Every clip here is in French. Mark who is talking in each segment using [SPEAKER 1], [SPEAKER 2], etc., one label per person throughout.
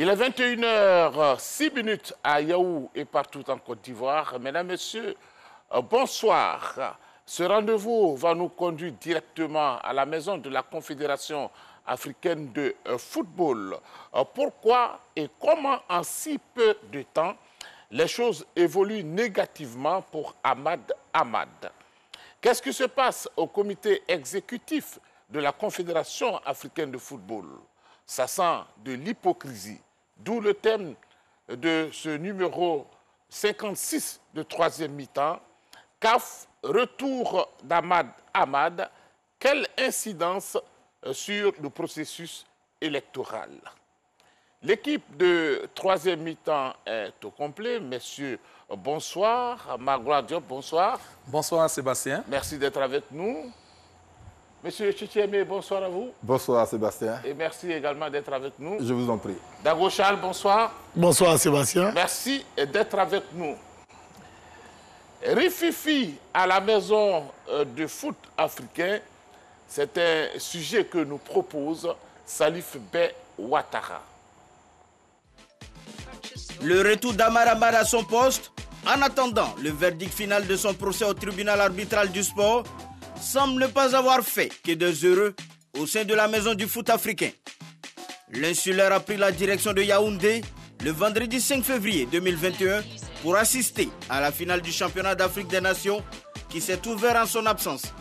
[SPEAKER 1] Il est 21h06 à Yaoundé et partout en Côte d'Ivoire. Mesdames, Messieurs, bonsoir. Ce rendez-vous va nous conduire directement à la maison de la Confédération africaine de football. Pourquoi et comment en si peu de temps les choses évoluent négativement pour Ahmad Ahmad? Qu'est-ce qui se passe au comité exécutif de la Confédération africaine de football? Ça sent de l'hypocrisie. D'où le thème de ce numéro 56 de troisième mi-temps. CAF, retour d'Ahmad Ahmad. Quelle incidence sur le processus électoral? L'équipe de troisième mi-temps est au complet. Messieurs, bonsoir. Magloire Diop, bonsoir.
[SPEAKER 2] Bonsoir Sébastien.
[SPEAKER 1] Merci d'être avec nous. Monsieur Chichiemé, bonsoir à vous.
[SPEAKER 3] Bonsoir Sébastien.
[SPEAKER 1] Et merci également d'être avec nous.
[SPEAKER 3] Je vous en prie.
[SPEAKER 1] Dago Charles, bonsoir.
[SPEAKER 4] Bonsoir Sébastien.
[SPEAKER 1] Merci d'être avec nous. Rififi à la maison de foot africain, c'est un sujet que nous propose Salif Bey Ouattara.
[SPEAKER 5] Le retour d'Ahmad Ahmad à son poste, en attendant le verdict final de son procès au tribunal arbitral du sport, semble ne pas avoir fait que des heureux au sein de la maison du foot africain. L'insulaire a pris la direction de Yaoundé le vendredi 5 février 2021 pour assister à la finale du championnat d'Afrique des Nations qui s'est ouvert en son absence,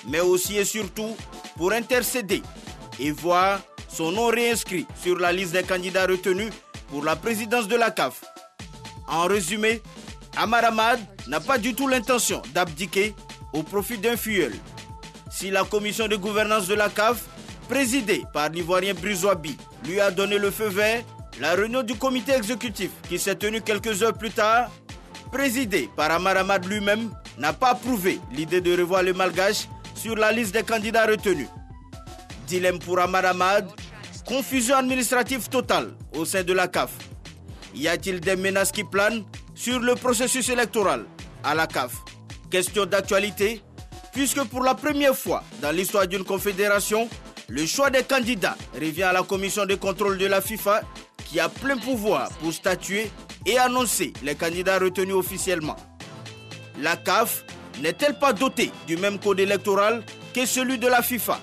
[SPEAKER 5] mais aussi et surtout pour intercéder et voir son nom réinscrit sur la liste des candidats retenus pour la présidence de la CAF. En résumé, Ahmad Ahmad n'a pas du tout l'intention d'abdiquer au profit d'un filleul. Si la commission de gouvernance de la CAF, présidée par l'Ivoirien Brice Ouabi, lui a donné le feu vert, la réunion du comité exécutif qui s'est tenue quelques heures plus tard, présidée par Ahmad Ahmad lui-même, n'a pas approuvé l'idée de revoir le Malgache sur la liste des candidats retenus. Dilemme pour Ahmad Ahmad, confusion administrative totale au sein de la CAF. Y a-t-il des menaces qui planent sur le processus électoral à la CAF? Question d'actualité, puisque pour la première fois dans l'histoire d'une confédération, le choix des candidats revient à la commission de contrôle de la FIFA qui a plein pouvoir pour statuer et annoncer les candidats retenus officiellement. La CAF n'est-elle pas dotée du même code électoral que celui de la FIFA?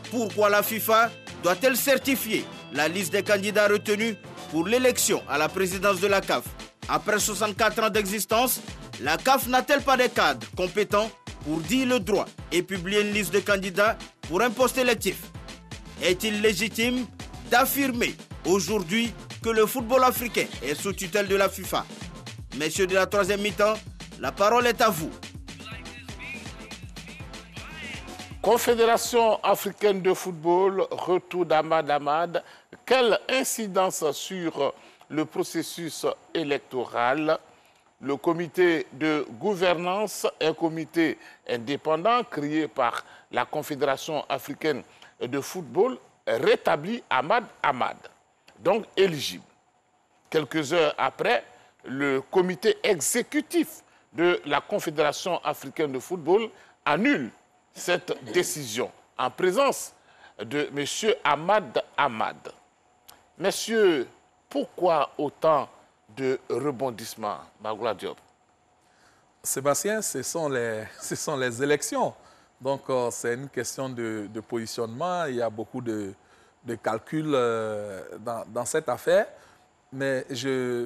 [SPEAKER 5] Pourquoi la FIFA doit-elle certifier la liste des candidats retenus pour l'élection à la présidence de la CAF? Après 64 ans d'existence, la CAF n'a-t-elle pas des cadres compétents pour dire le droit et publier une liste de candidats pour un poste électif? Est-il légitime d'affirmer aujourd'hui que le football africain est sous tutelle de la FIFA? Messieurs de la troisième mi-temps, la parole est à vous.
[SPEAKER 1] Confédération africaine de football, retour d'Ahmad Ahmad. Quelle incidence sur le processus électoral? Le comité de gouvernance, un comité indépendant créé par la Confédération africaine de football, rétablit Ahmad Ahmad, donc éligible. Quelques heures après, le comité exécutif de la Confédération africaine de football annule cette décision en présence de M. Ahmad Ahmad. Messieurs, pourquoi autant de rebondissements, Magloire Diop?
[SPEAKER 2] Sébastien, ce sont les élections. Donc, c'est une question de positionnement. Il y a beaucoup de calculs dans cette affaire. Mais je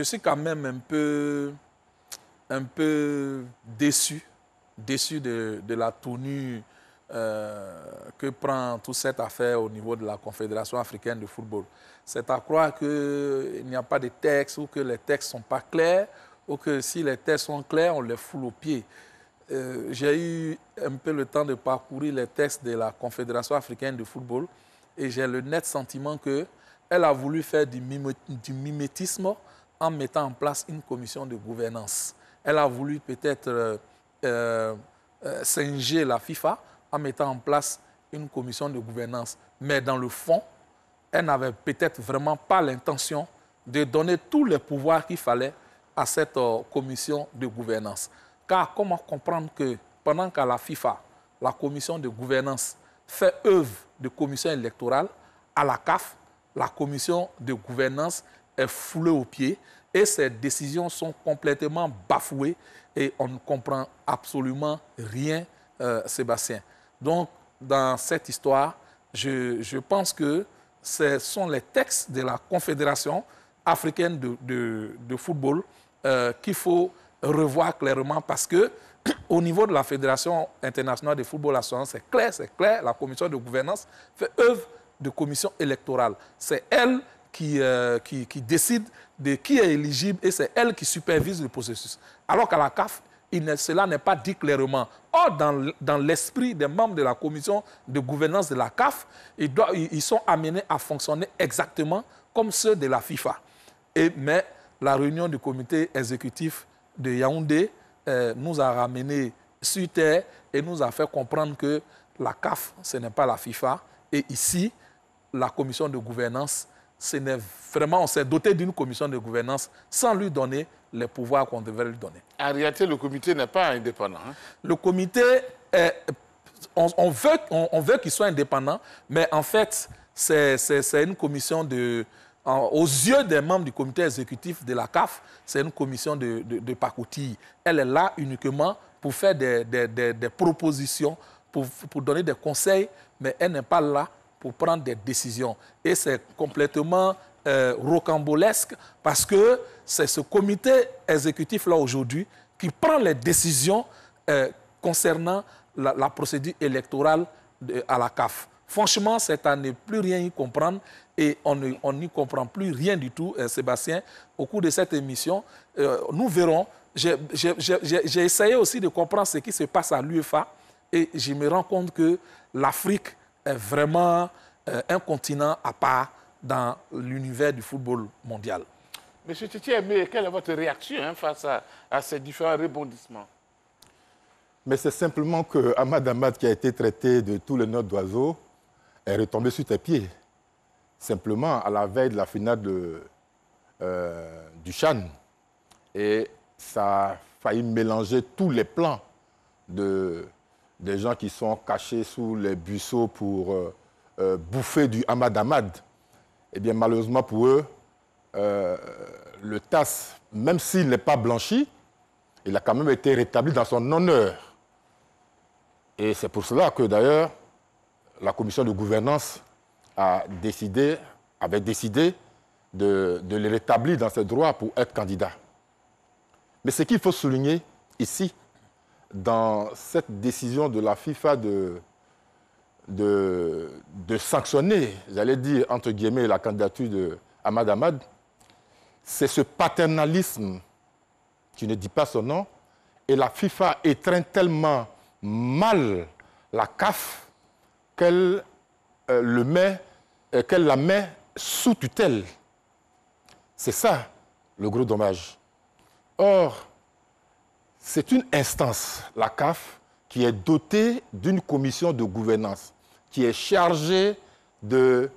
[SPEAKER 2] suis quand même un peu déçu de la tenue que prend toute cette affaire au niveau de la Confédération africaine de football. C'est à croire qu'il n'y a pas de textes ou que les textes ne sont pas clairs ou que si les textes sont clairs, on les foule aux pieds. J'ai eu un peu le temps de parcourir les textes de la Confédération africaine de football et j'ai le net sentiment qu'elle a voulu faire du mimétisme en mettant en place une commission de gouvernance. Elle a voulu peut-être singer la FIFA en mettant en place une commission de gouvernance. Mais dans le fond, elle n'avait peut-être vraiment pas l'intention de donner tous les pouvoirs qu'il fallait à cette commission de gouvernance. Car comment comprendre que pendant qu'à la FIFA, la commission de gouvernance fait œuvre de commission électorale, à la CAF, la commission de gouvernance est foulée aux pieds et ses décisions sont complètement bafouées et on ne comprend absolument rien, Sébastien. Donc, dans cette histoire, je pense que ce sont les textes de la Confédération africaine de football qu'il faut revoir clairement parce que au niveau de la Fédération internationale de football associatif, c'est clair, la commission de gouvernance fait œuvre de commission électorale. C'est elle qui décide de qui est éligible et c'est elle qui supervise le processus. Alors qu'à la CAF, cela n'est pas dit clairement. Or, dans l'esprit des membres de la commission de gouvernance de la CAF, ils sont amenés à fonctionner exactement comme ceux de la FIFA. Mais la réunion du comité exécutif de Yaoundé nous a ramenés sur terre et nous a fait comprendre que la CAF, ce n'est pas la FIFA. Et ici, la commission de gouvernance, on s'est doté d'une commission de gouvernance sans lui donner les pouvoirs qu'on devrait lui donner.
[SPEAKER 1] En réalité, le comité n'est pas indépendant. Hein?
[SPEAKER 2] Le comité, on veut qu'il soit indépendant, mais en fait, c'est une commission aux yeux des membres du comité exécutif de la CAF, c'est une commission de pacotille. Elle est là uniquement pour faire des propositions, pour donner des conseils, mais elle n'est pas là pour prendre des décisions. Et c'est complètement rocambolesque parce que c'est ce comité exécutif-là aujourd'hui qui prend les décisions concernant la procédure électorale à la CAF. Franchement, c'est à ne plus rien y comprendre et on n'y comprend plus rien du tout, Sébastien. Au cours de cette émission, nous verrons. J'ai essayé aussi de comprendre ce qui se passe à l'UEFA et je me rends compte que l'Afrique est vraiment un continent à part dans l'univers du football mondial.
[SPEAKER 1] Monsieur Titi, mais quelle est votre réaction face à ces différents rebondissements?
[SPEAKER 3] Mais c'est simplement que Ahmad Ahmad, qui a été traité de tous les noms d'oiseaux, est retombé sur tes pieds. Simplement, à la veille de la finale du CHAN. Et ça a failli mélanger tous les plans des gens qui sont cachés sous les buisseaux pour bouffer du Ahmad Ahmad. Eh bien, malheureusement pour eux, le TAS, même s'il n'est pas blanchi, il a quand même été rétabli dans son honneur. Et c'est pour cela que, d'ailleurs, la commission de gouvernance avait décidé de le rétablir dans ses droits pour être candidat. Mais ce qu'il faut souligner ici, dans cette décision de la FIFA de sanctionner, j'allais dire, entre guillemets, la candidature de Ahmad Ahmad, c'est ce paternalisme qui ne dit pas son nom, et la FIFA étreint tellement mal la CAF qu'elle la met sous tutelle. C'est ça le gros dommage. Or, c'est une instance, la CAF, qui est dotée d'une commission de gouvernance, qui est chargée de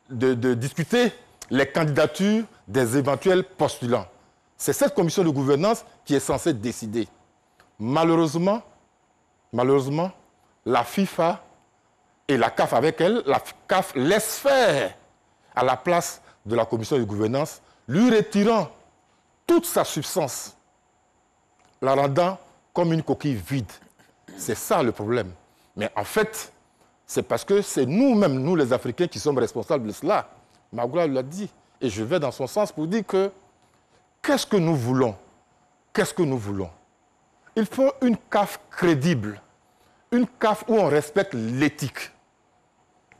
[SPEAKER 3] discuter les candidatures des éventuels postulants. C'est cette commission de gouvernance qui est censée décider. Malheureusement, la FIFA et la CAF avec elle, la CAF laisse faire à la place de la commission de gouvernance, lui retirant toute sa substance, la rendant comme une coquille vide. C'est ça le problème. Mais en fait, c'est parce que c'est nous-mêmes, nous les Africains, qui sommes responsables de cela. Magloire l'a dit. Et je vais dans son sens pour dire que qu'est-ce que nous voulons? Qu'est-ce que nous voulons? Il faut une CAF crédible, une CAF où on respecte l'éthique.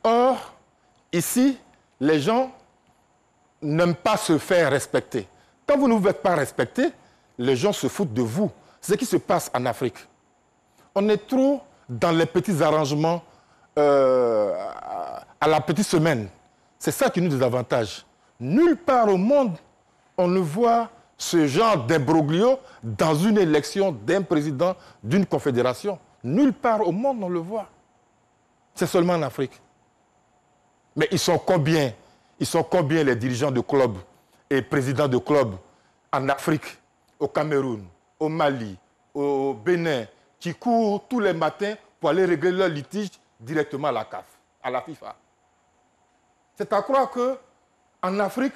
[SPEAKER 3] Or, ici, les gens n'aiment pas se faire respecter. Quand vous ne vous faites pas respecter, les gens se foutent de vous. C'est ce qui se passe en Afrique. On est trop dans les petits arrangements à la petite semaine. C'est ça qui nous désavantage. Nulle part au monde, on ne voit ce genre d'imbroglio dans une élection d'un président d'une confédération. Nulle part au monde, on le voit. C'est seulement en Afrique. Mais ils sont combien? Ils sont combien les dirigeants de clubs et présidents de clubs en Afrique, au Cameroun, au Mali, au Bénin, qui courent tous les matins pour aller régler leur litige directement à la CAF, à la FIFA? C'est à croire qu'en Afrique,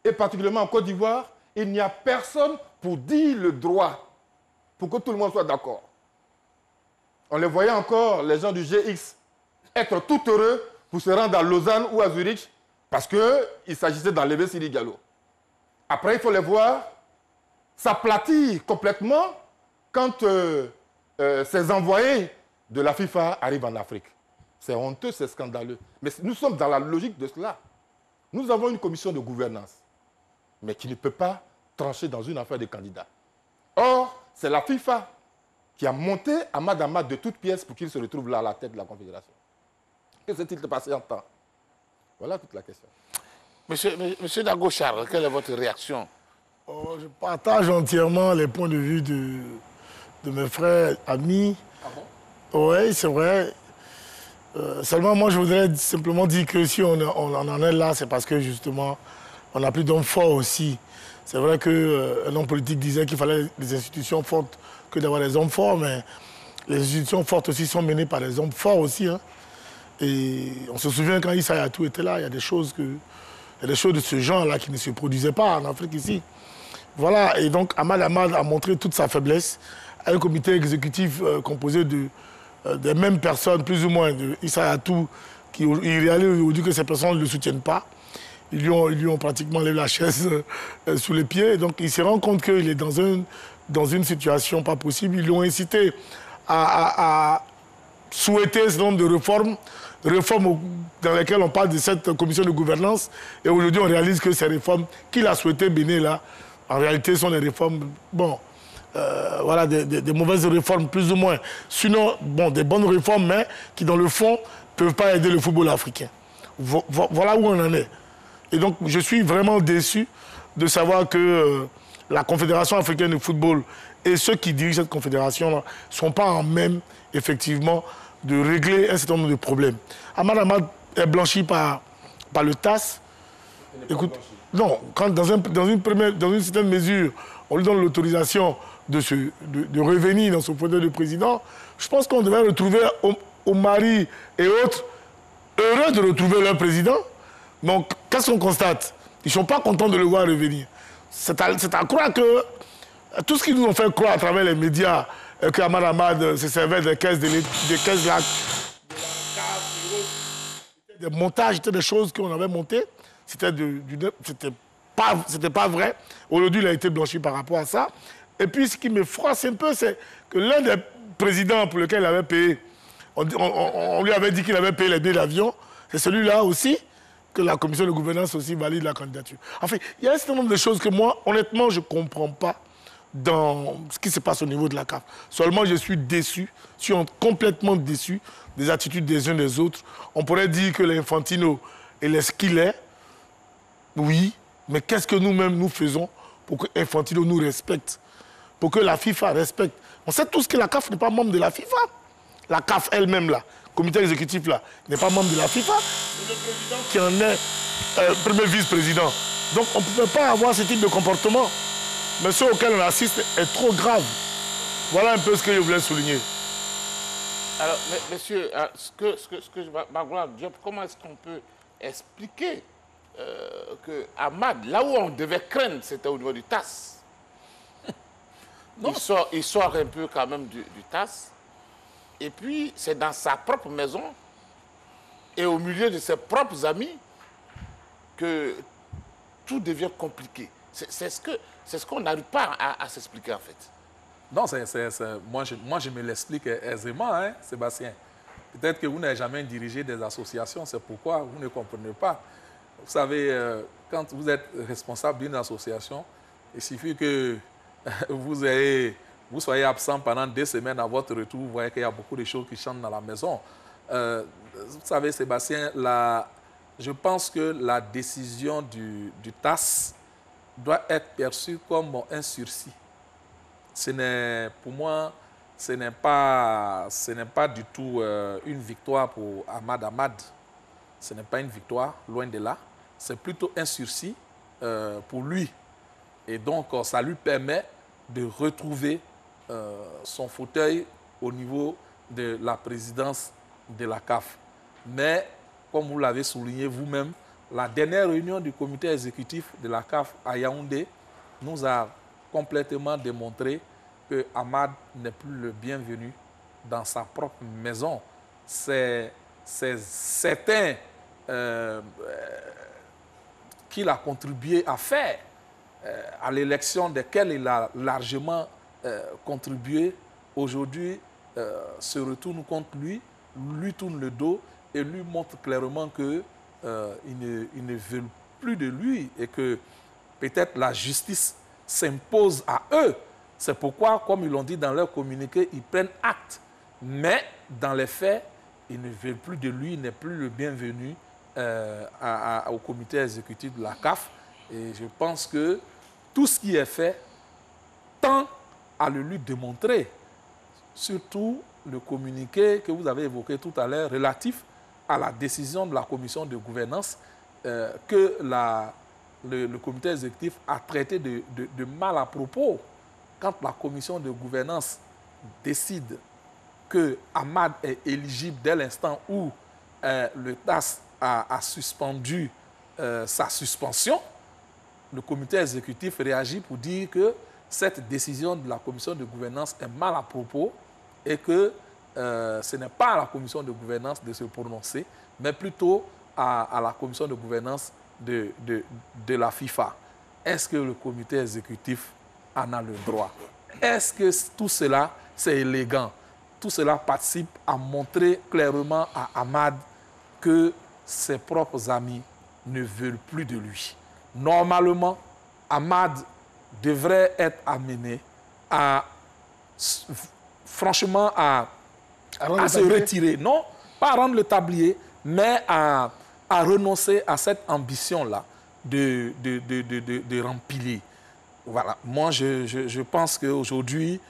[SPEAKER 3] et particulièrement en Côte d'Ivoire, il n'y a personne pour dire le droit, pour que tout le monde soit d'accord. On les voyait encore, les gens du GX, être tout heureux pour se rendre à Lausanne ou à Zurich parce qu'il s'agissait d'enlever Sidi Diallo. Après, il faut les voir s'aplatir complètement quand ces envoyés de la FIFA arrivent en Afrique. C'est honteux, c'est scandaleux. Mais nous sommes dans la logique de cela. Nous avons une commission de gouvernance, mais qui ne peut pas trancher dans une affaire de candidats. Or, c'est la FIFA qui a monté Ahmad Ahmad de toutes pièces pour qu'il se retrouve là à la tête de la Confédération. Que s'est-il passé en temps? Voilà toute la question.
[SPEAKER 1] Monsieur Dago Charles, quelle est votre réaction?
[SPEAKER 4] Je partage entièrement les points de vue de mes frères, amis.
[SPEAKER 2] Ah bon?
[SPEAKER 4] Oui, c'est vrai. Seulement, moi, je voudrais simplement dire que si on en est là, c'est parce que, justement, on n'a plus d'hommes forts aussi. C'est vrai qu'un homme politique disait qu'il fallait des institutions fortes que d'avoir des hommes forts, mais les institutions fortes aussi sont menées par des hommes forts aussi. Hein. Et on se souvient quand Issa Hayatou était là, il y a des choses de ce genre-là qui ne se produisaient pas en Afrique ici. Voilà, et donc Ahmad Ahmad a montré toute sa faiblesse à un comité exécutif composé des mêmes personnes, plus ou moins, de Issa Hayatou, qui réalise aujourd'hui que ces personnes ne le soutiennent pas. Ils lui ont pratiquement levé la chaise sous les pieds. Et donc il se rend compte qu'il est dans une situation pas possible. Ils lui ont incité à souhaiter ce nombre de réformes dans lesquelles on parle de cette commission de gouvernance. Et aujourd'hui, on réalise que ces réformes qu'il a souhaité mener là, en réalité, sont des réformes, bon, voilà, des mauvaises réformes, plus ou moins. Sinon, bon, des bonnes réformes, mais qui, dans le fond, ne peuvent pas aider le football africain. Voilà où on en est. Et donc, je suis vraiment déçu de savoir que la Confédération africaine de football et ceux qui dirigent cette confédération-là ne sont pas en même, effectivement, de régler un certain nombre de problèmes. Ahmad Ahmad est blanchi par le TAS. Écoute, non, quand dans une certaine mesure, on lui donne l'autorisation de revenir dans son fauteuil de président, je pense qu'on devrait retrouver au Mali et autres heureux de retrouver leur président. Donc, qu'est-ce qu'on constate? Ils ne sont pas contents de le voir revenir. C'est à croire que tout ce qu'ils nous ont fait croire à travers les médias, que Ahmad Ahmad se servait des caisses là, des montages, c'était des choses qu'on avait montées. C'était pas vrai. Aujourd'hui, il a été blanchi par rapport à ça. Et puis, ce qui me froisse un peu, c'est que l'un des présidents pour lequel il avait payé, on lui avait dit qu'il avait payé les billets d'avion, c'est celui-là aussi que la commission de gouvernance aussi valide la candidature. Enfin, il y a un certain nombre de choses que moi, honnêtement, je ne comprends pas dans ce qui se passe au niveau de la CAF. Seulement, je suis déçu, je suis complètement déçu des attitudes des uns des autres. On pourrait dire que l'Infantino, il est ce qu'il est, oui, mais qu'est-ce que nous-mêmes nous faisons pour que l'Infantino nous respecte, pour que la FIFA respecte? On sait tous que la CAF n'est pas membre de la FIFA. La CAF elle-même, là, le comité exécutif, là, n'est pas membre de la FIFA. C'est le président qui en est premier vice-président. Donc, on ne pouvait pas avoir ce type de comportement. Mais ce auquel on assiste est trop grave. Voilà un peu ce que je voulais souligner.
[SPEAKER 1] Alors, monsieur, Magloire Diop, comment est-ce qu'on peut expliquer que Ahmad, là où on devait craindre, c'était au niveau du TAS. Il sort un peu quand même du TAS. Et puis, c'est dans sa propre maison et au milieu de ses propres amis que tout devient compliqué. C'est ce qu'on n'arrive pas à s'expliquer, en fait.
[SPEAKER 2] Non, moi, je me l'explique aisément, hein, Sébastien. Peut-être que vous n'avez jamais dirigé des associations, c'est pourquoi vous ne comprenez pas. Vous savez, quand vous êtes responsable d'une association, il suffit que vous soyez absent pendant 2 semaines à votre retour, vous voyez qu'il y a beaucoup de choses qui chantent dans la maison. Vous savez, Sébastien, je pense que la décision du TAS doit être perçue comme un sursis. Pour moi, ce n'est pas du tout une victoire pour Ahmad Ahmad. Ce n'est pas une victoire, loin de là. C'est plutôt un sursis pour lui. Et donc, ça lui permet de retrouver son fauteuil au niveau de la présidence de la CAF. Mais comme vous l'avez souligné vous-même, la dernière réunion du comité exécutif de la CAF à Yaoundé nous a complètement démontré que Hamad n'est plus le bienvenu dans sa propre maison. C'est certain qu'il a contribué à faire, à l'élection desquelles il a largement contribué, aujourd'hui se retourne contre lui, lui tourne le dos et lui montre clairement qu'ils ne veulent plus de lui et que peut-être la justice s'impose à eux. C'est pourquoi, comme ils l'ont dit dans leur communiqué, ils prennent acte. Mais dans les faits, ils ne veulent plus de lui, il n'est plus le bienvenu au comité exécutif de la CAF. Et je pense que tout ce qui est fait tend à le lui démontrer. Surtout le communiqué que vous avez évoqué tout à l'heure relatif à la décision de la commission de gouvernance que le comité exécutif a traité de mal à propos. Quand la commission de gouvernance décide que Hamad est éligible dès l'instant où le TAS a suspendu sa suspension, le comité exécutif réagit pour dire que cette décision de la commission de gouvernance est mal à propos et que ce n'est pas à la commission de gouvernance de se prononcer, mais plutôt à la commission de gouvernance de la FIFA. Est-ce que le comité exécutif en a le droit? Est-ce que tout cela, c'est élégant? Tout cela participe à montrer clairement à Hamad que ses propres amis ne veulent plus de lui. Normalement, Hamad devrait être amené à, franchement, à se retirer. Non, pas à rendre le tablier, mais à renoncer à cette ambition-là de rempiler. Voilà. Moi, je pense qu'aujourd'hui,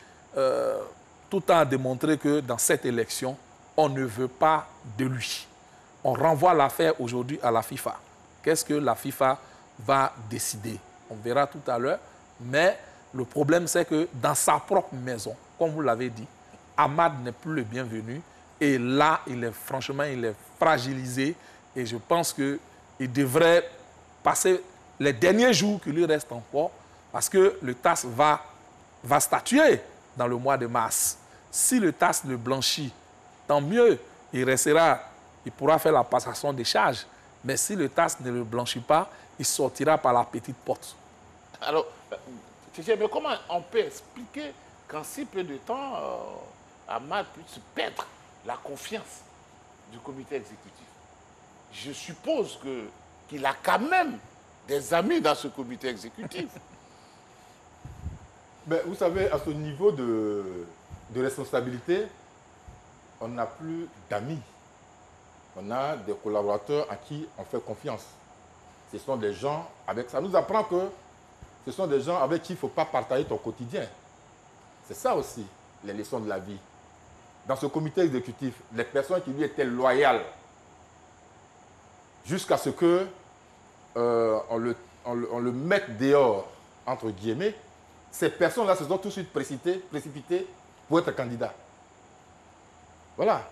[SPEAKER 2] tout a démontré que dans cette élection, on ne veut pas de lui. On renvoie l'affaire aujourd'hui à la FIFA. Qu'est-ce que la FIFA va décider? On verra tout à l'heure. Mais le problème, c'est que dans sa propre maison, comme vous l'avez dit, Hamad n'est plus le bienvenu. Et là, franchement, il est fragilisé. Et je pense qu'il devrait passer les derniers jours qui lui restent encore, parce que le TAS va statuer dans le mois de mars. Si le TAS le blanchit, tant mieux, il pourra faire la passation des charges. Mais si le TAS ne le blanchit pas, il sortira par la petite porte.
[SPEAKER 1] Alors, mais comment on peut expliquer qu'en si peu de temps, Hamad puisse perdre la confiance du comité exécutif? Je suppose qu'il a quand même des amis dans ce comité exécutif.
[SPEAKER 3] Mais vous savez, à ce niveau de responsabilité, on n'a plus d'amis. On a des collaborateurs à qui on fait confiance. Ce sont des gens avec... Ça nous apprend que ce sont des gens avec qui il ne faut pas partager ton quotidien. C'est ça aussi, les leçons de la vie. Dans ce comité exécutif, les personnes qui lui étaient loyales, jusqu'à ce que on le mette dehors, entre guillemets, ces personnes-là se sont tout de suite précipitées pour être candidats. Voilà.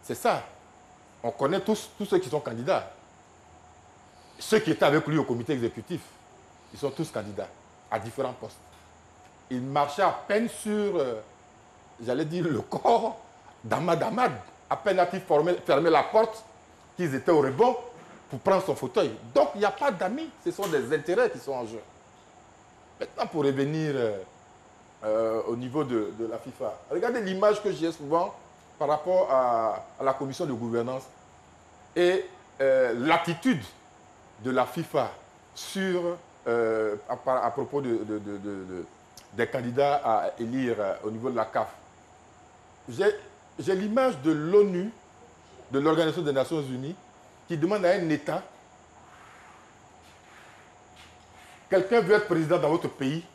[SPEAKER 3] C'est ça. On connaît tous ceux qui sont candidats. Ceux qui étaient avec lui au comité exécutif, ils sont tous candidats à différents postes. Ils marchaient à peine sur, j'allais dire, le corps d'Hamad. À peine a-t-il fermé la porte, qu'ils étaient au rebond pour prendre son fauteuil. Donc, il n'y a pas d'amis, ce sont des intérêts qui sont en jeu. Maintenant, pour revenir au niveau de la FIFA, regardez l'image que j'ai souvent par rapport à la commission de gouvernance et l'attitude de la FIFA sur, à propos des candidats à élire au niveau de la CAF. J'ai l'image de l'ONU, de l'Organisation des Nations Unies, qui demande à un État: quelqu'un veut être président dans votre pays,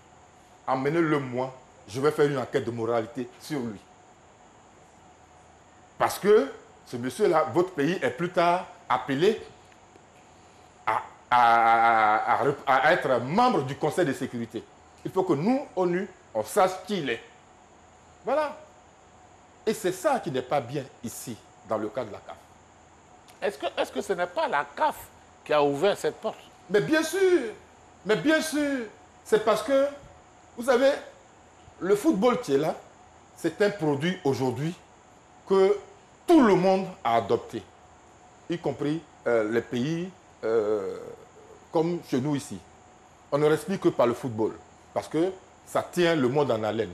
[SPEAKER 3] emmenez-le moi, je vais faire une enquête de moralité sur lui. Parce que ce monsieur-là, votre pays est plus tard appelé à être membre du Conseil de sécurité. Il faut que nous, ONU, on sache qui il est. Voilà. Et c'est ça qui n'est pas bien ici, dans le cas de la CAF.
[SPEAKER 1] est-ce que ce n'est pas la CAF qui a ouvert cette porte?
[SPEAKER 3] Mais bien sûr, c'est parce que, vous savez, le football qui est là, c'est un produit aujourd'hui que tout le monde a adopté, y compris les pays comme chez nous ici. On ne respire que par le football, parce que ça tient le monde en haleine.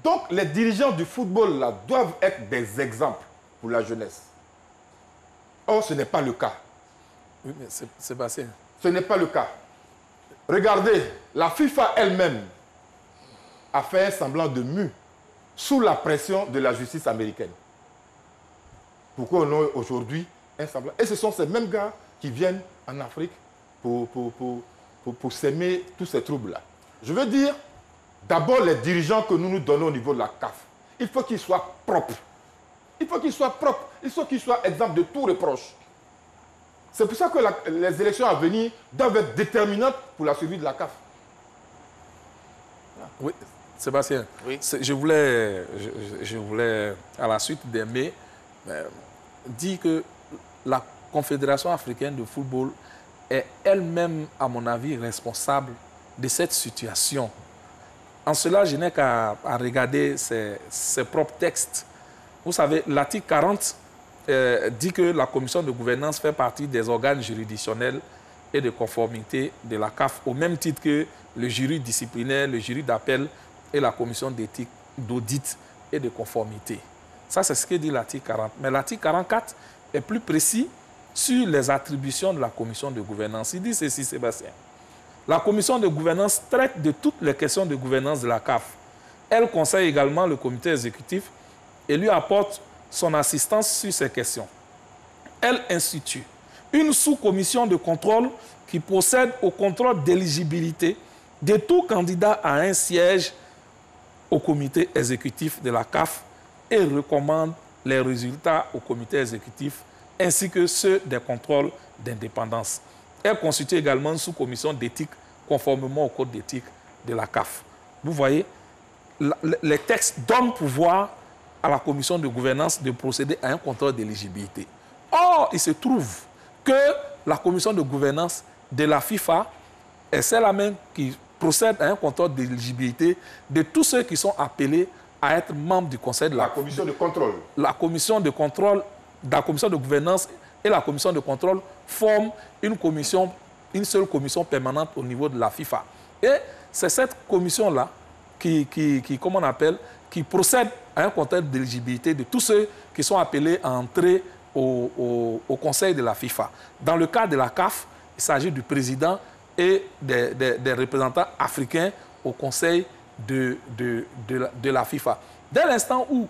[SPEAKER 3] Donc, les dirigeants du football là, doivent être des exemples pour la jeunesse. Or, ce n'est pas le cas.
[SPEAKER 2] Oui, mais Sébastien.
[SPEAKER 3] Ce n'est pas le cas. Regardez, la FIFA elle-même a fait un semblant de mue sous la pression de la justice américaine. Pourquoi on a aujourd'hui un semblant? Et ce sont ces mêmes gars qui viennent en Afrique pour s'aimer tous ces troubles-là. Je veux dire, d'abord les dirigeants que nous nous donnons au niveau de la CAF, il faut qu'ils soient propres. Il faut qu'ils soient propres. Il faut qu'ils soient exempts de tout reproche. C'est pour ça que les élections à venir doivent être déterminantes pour la survie de la CAF.
[SPEAKER 2] Oui, Sébastien,
[SPEAKER 1] oui.
[SPEAKER 2] Je voulais, à la suite des mai, dire que la Confédération africaine de football est elle-même, à mon avis, responsable de cette situation. En cela, je n'ai qu'à regarder ses propres textes. Vous savez, l'article 40 dit que la commission de gouvernance fait partie des organes juridictionnels et de conformité de la CAF, au même titre que le jury disciplinaire, le jury d'appel et la commission d'éthique, d'audit et de conformité. Ça, c'est ce que dit l'article 40. Mais l'article 44 est plus précis sur les attributions de la commission de gouvernance. Il dit ceci, Sébastien. La commission de gouvernance traite de toutes les questions de gouvernance de la CAF. Elle conseille également le comité exécutif et lui apporte son assistance sur ces questions. Elle institue une sous-commission de contrôle qui procède au contrôle d'éligibilité de tout candidat à un siège au comité exécutif de la CAF et recommande les résultats au comité exécutif ainsi que ceux des contrôles d'indépendance. Elle constitue également une sous-commission d'éthique conformément au code d'éthique de la CAF. Vous voyez, les textes donnent pouvoir à la commission de gouvernance de procéder à un contrôle d'éligibilité. Or, il se trouve que la commission de gouvernance de la FIFA est celle-là même qui procède à un contrôle d'éligibilité de tous ceux qui sont appelés à être membres du conseil de la
[SPEAKER 3] commission de contrôle.
[SPEAKER 2] La commission de contrôle, la commission de gouvernance et la commission de contrôle forment une seule commission permanente au niveau de la FIFA. Et c'est cette commission-là comment on appelle, qui procède à un contrôle d'éligibilité de tous ceux qui sont appelés à entrer au conseil de la FIFA. Dans le cas de la CAF, il s'agit du président et des représentants africains au conseil de la FIFA. Dès l'instant où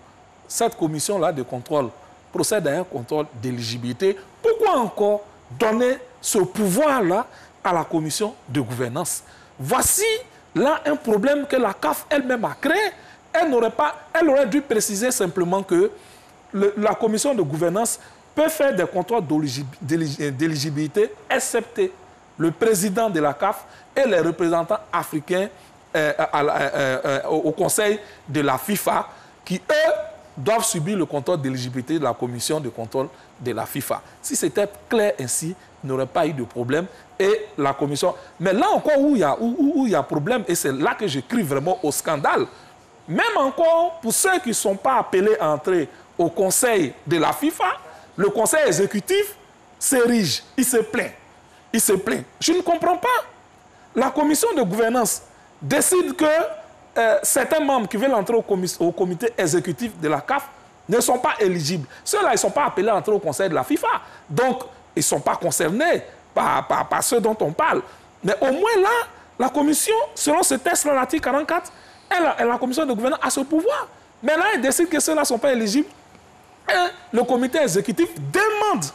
[SPEAKER 2] cette commission-là de contrôle procède à un contrôle d'éligibilité, pourquoi encore donner ce pouvoir-là à la commission de gouvernance? Voici là un problème que la CAF elle-même a créé. Elle aurait dû préciser simplement que la commission de gouvernance peut faire des contrôles d'éligibilité, excepté le président de la CAF et les représentants africains au conseil de la FIFA, qui, eux, doivent subir le contrôle d'éligibilité de la commission de contrôle de la FIFA. Si c'était clair ainsi, il n'y aurait pas eu de problème. Et la commission... Mais là encore où il y a problème, et c'est là que je crie vraiment au scandale, même encore pour ceux qui ne sont pas appelés à entrer au conseil de la FIFA, le conseil exécutif s'érige, il se plaint. Il se plaint. Je ne comprends pas. La commission de gouvernance décide que certains membres qui veulent entrer au comité exécutif de la CAF ne sont pas éligibles. Ceux-là, ils ne sont pas appelés à entrer au conseil de la FIFA. Donc, ils ne sont pas concernés par ceux dont on parle. Mais au moins là, la commission, selon ce texte-là, l'article 44, la commission de gouvernance a ce pouvoir. Mais là, elle décide que ceux-là ne sont pas éligibles. Et le comité exécutif demande